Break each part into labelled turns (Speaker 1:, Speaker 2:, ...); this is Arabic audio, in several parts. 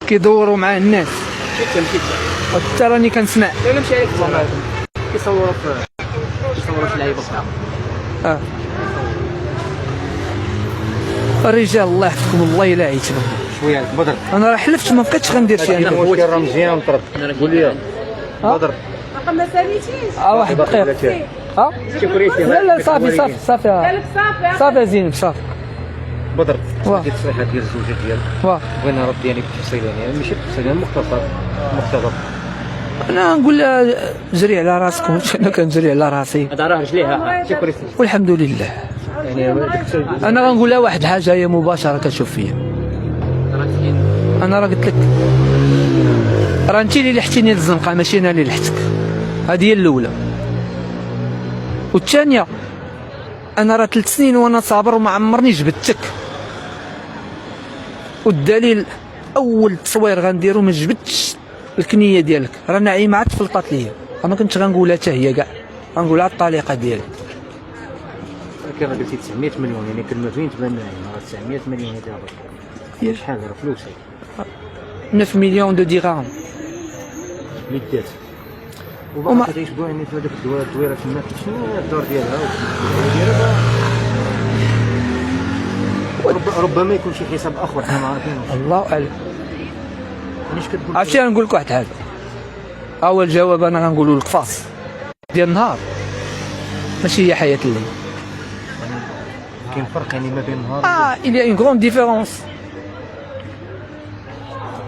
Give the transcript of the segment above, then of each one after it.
Speaker 1: كيدوروا مع الناس.
Speaker 2: مشيت
Speaker 1: حتى راني كنسمع.
Speaker 2: لا مشي عليك كيصوروا في اللعيبه
Speaker 1: اه الرجال الله يحفظكم الله الا عيتنا.
Speaker 3: شويه بدر
Speaker 1: انا راه حلفت ما بقيتش غندير شي
Speaker 3: انا
Speaker 1: حاجه.
Speaker 3: راه مزيان طرد قول لي بدر
Speaker 4: ما ساليتيش.
Speaker 1: واحد دقيقه.
Speaker 2: شكريتي
Speaker 1: لا صافي
Speaker 4: قالك صافي.
Speaker 1: صافي زين صافي.
Speaker 3: بدر
Speaker 1: واه.
Speaker 3: ديك التصريحات ديال الزوجه ديالك
Speaker 1: واه
Speaker 3: بغينا رد يعني بالتفصيل يعني ماشي بالتفصيل يعني مختصر
Speaker 1: انا نقول لها جري على راسكم واش انا كنجري على راسي
Speaker 2: هذا راه رجليها شكريتي
Speaker 1: والحمد لله.
Speaker 3: يعني
Speaker 1: انا غنقول لها واحد الحاجه هي مباشره كتشوف فيا. انا راه قلت لك راه انت اللي لحتيني للزنقه ماشي انا اللي لحتك. هذه هي الاولى. والثانيه انا راه 3 سنين وانا صابر وما عمرني جبدتك. والدليل اول تصوير غنديرو ما جبدتش الكنيه ديالك. راه نعيمه عاد تفلطات ليا. ما كنتش غنقولها حتى هي كاع غنقولها الطريقه ديالي.
Speaker 3: كما قلتي 900 مليون يعني كلمه فين تبان راه 900 مليون هذا هي شحال راه فلوس
Speaker 1: 9 مليون دو درهم.
Speaker 3: ميدات
Speaker 1: وما-
Speaker 3: وما كتعيش بها يعني في هذوك الدويره تما شنو الدور ديالها ربما يكون شي حساب اخر حنا ما عارفينش
Speaker 1: الله اعلم.
Speaker 3: علاش كتقول
Speaker 1: عرفتي غنقول لك واحد الحاجه. اول جواب انا غنقولوا لك فاس ديال النهار ماشي هي حياه الليل.
Speaker 3: كاين فرق يعني ما بين النهار
Speaker 1: il y a une grande différence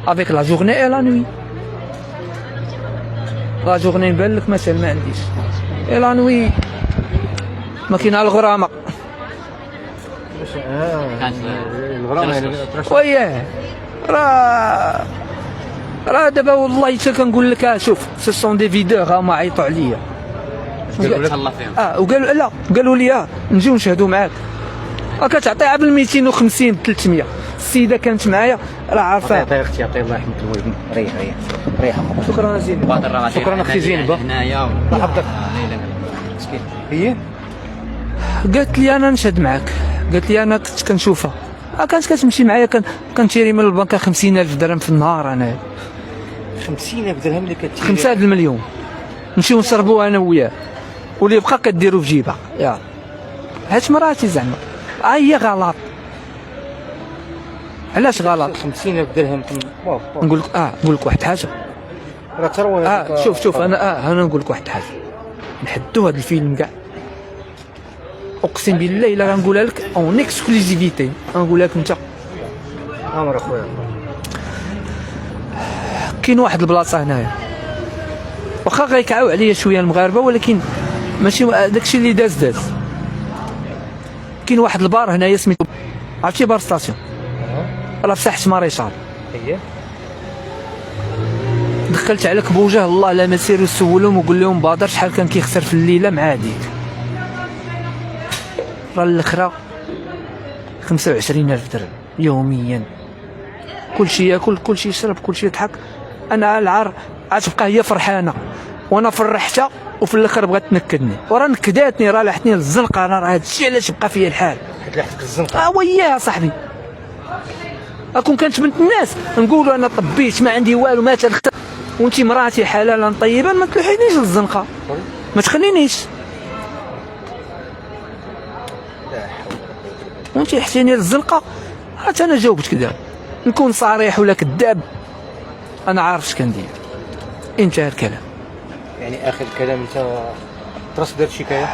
Speaker 1: avec la journée et la nuit. la journée نبان لك مثلا ما عنديش et la nuit ما كاينه الغرامه.
Speaker 3: الغرام يعني
Speaker 1: وياه راه دابا والله حتى كنقول لك شوف سو سون دي فيديو هما عيطوا عليا.
Speaker 2: الله فيهم
Speaker 1: وقالوا لا قالوا لي نجيو نشهدوا معاك. كتعطيها بال 250 300. السيده كانت معايا راه عارفه.
Speaker 3: عطيها اختي عطيها الله يحمد الوالدين ريح
Speaker 1: شكرا زينب.
Speaker 3: شكرا اختي زينب
Speaker 2: هنايا
Speaker 3: حفظك مسكين هي
Speaker 1: قالت لي انا نشهد معاك. قالت لي انا كنت كنشوفها كانت كتمشي معايا كنشري من البنكه 50,000 درهم في النهار. انا
Speaker 3: 50,000 درهم اللي كتشري
Speaker 1: 5 المليون نمشيو نشربوا انا وياه واللي بقى كديروا في جيبها. يا هات مراتي زعما هي غلط. علاش غلط؟
Speaker 3: 50,000 درهم
Speaker 1: نقول لك نقول لك واحد الحاجه.
Speaker 3: راه ثروه
Speaker 1: شوف انا نقول لك واحد الحاجه. نحدوا هذا الفيلم كاع اقسم بالله الا غنقولها لك اون اكسكلوزيفيتي غنقولها لك انت.
Speaker 3: امر اخويا
Speaker 1: كاين واحد البلاصه هنايا واخا غيكعاو عليا شويه المغاربه ولكن ماشي داكشي اللي داز. كاين واحد البار هنايا سميتو عرفتي بار ستاسيون راه في ساحه ماريشال.
Speaker 3: هي
Speaker 1: دخلت على كبوجه الله لا ما سيروا سولهم وقول لهم بادر شحال كان كيخسر في الليله مع هذيك. راه الاخرى 25,000 درهم يوميا. كلشي ياكل كلشي يشرب كلشي يضحك. انا العار غتبقى هي فرحانه وانا فرحتها وفي الاخر بغات تنكدني وراه نكداتني راه لحتني للزنقه. انا راه هادشي علاش بقى فيا الحال.
Speaker 3: حيت لحقتك الزنقه
Speaker 1: وياه صاحبي. اكون كانت بنت الناس نقولوا انا طبيت ما عندي والو ما تنختار وانت مراتي حلالا طيبا ما تلوحينيش للزنقه ما تخلينيش. وانت حتيني للزنقه حتى انا جاوبتك دابا نكون صريح ولا كذاب انا عارف اش كندير. انتهى الكلام.
Speaker 3: يعني اخر الكلام انت تراس درت شكايه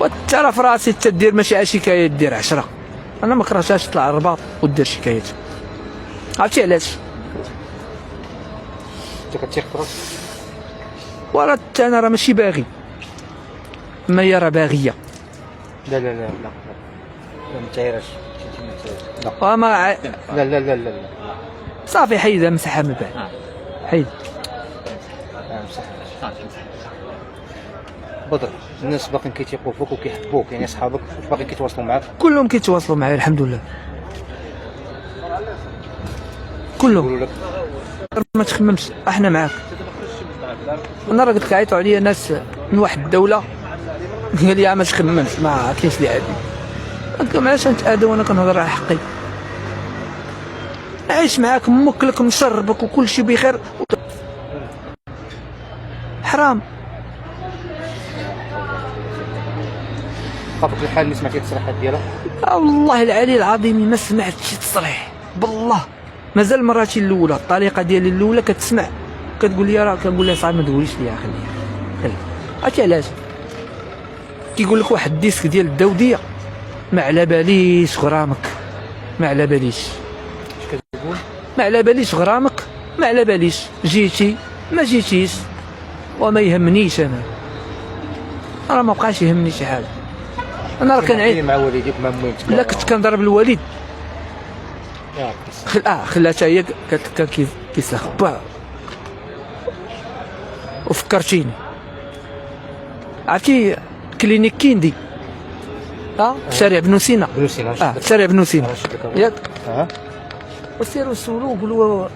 Speaker 1: وترى في راسي تدير ماشي شكايه دير 10. انا ما كرهتهاش تطلع الرباط ودير شكايات. عرفتي علاش؟
Speaker 3: انت كتيق في راسك
Speaker 1: وراه انا راه ماشي باغي ما هي راه باغيه.
Speaker 3: لا لا لا لا ما تعيرش لا
Speaker 1: وما
Speaker 3: لا لا لا لا
Speaker 1: صافي حيدها مسحها من بعد حيد.
Speaker 3: بدر الناس باقيين كيتيقوا فيك وكيحبوك يعني اصحابك باقي كيتواصلوا معاك
Speaker 1: كلهم كيتواصلوا معايا الحمد لله كلهم.
Speaker 3: يقولوا لك
Speaker 1: ما تخممش احنا معاك. انا راه قلت لك عيطوا عليا ناس من واحد الدوله قال لي ما تخممش ما كاينش اللي عادي. قلت لهم علاش نتادى وانا كنهضر على حقي. عايش معاك مكلك مشربك وكل شيء بخير حرام.
Speaker 3: خاطرك الحال اللي سمعتي التصريحات ديالها؟
Speaker 1: والله العلي العظيم ما سمعت شي تصريح بالله. مازال مراتي الاولى الطريقه ديالي الاولى كتسمع كتقول لي راه كنقول لها صاحبي ما تقوليش ليها خليها. عرفتي علاش؟ كيقول لك واحد الديسك ديال الداوديه ما على باليش غرامك، ما على باليش.
Speaker 3: اش كتقول؟
Speaker 1: ما على باليش غرامك، ما على باليش جيتي ما جيتيش وما يهمنيش. انا ما بقاش يهمني شي حاجه. انا راه كنعيش
Speaker 3: مع والديك مع امك.
Speaker 1: لا كنت كنضرب الوالد خلاتها هي كان كيستخبى. وفكرتيني عرفتي كلينيك كيندي في شارع بنو سينا. شارع بنو سينا ياك. وسيروا سولوا وقولوا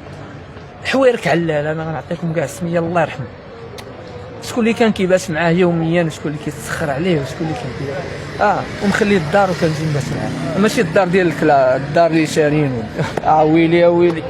Speaker 1: حويرك علال. انا غنعطيكم كاع السميه الله يرحمه. شكون اللي كان كيباس معاه يوميا وشكون اللي كيتسخر عليه وشكون اللي كان ومخلي الدار وكنجي نباس معاه. ماشي الدار ديال الكلا، الدار اللي شارين. ويلي ويلي.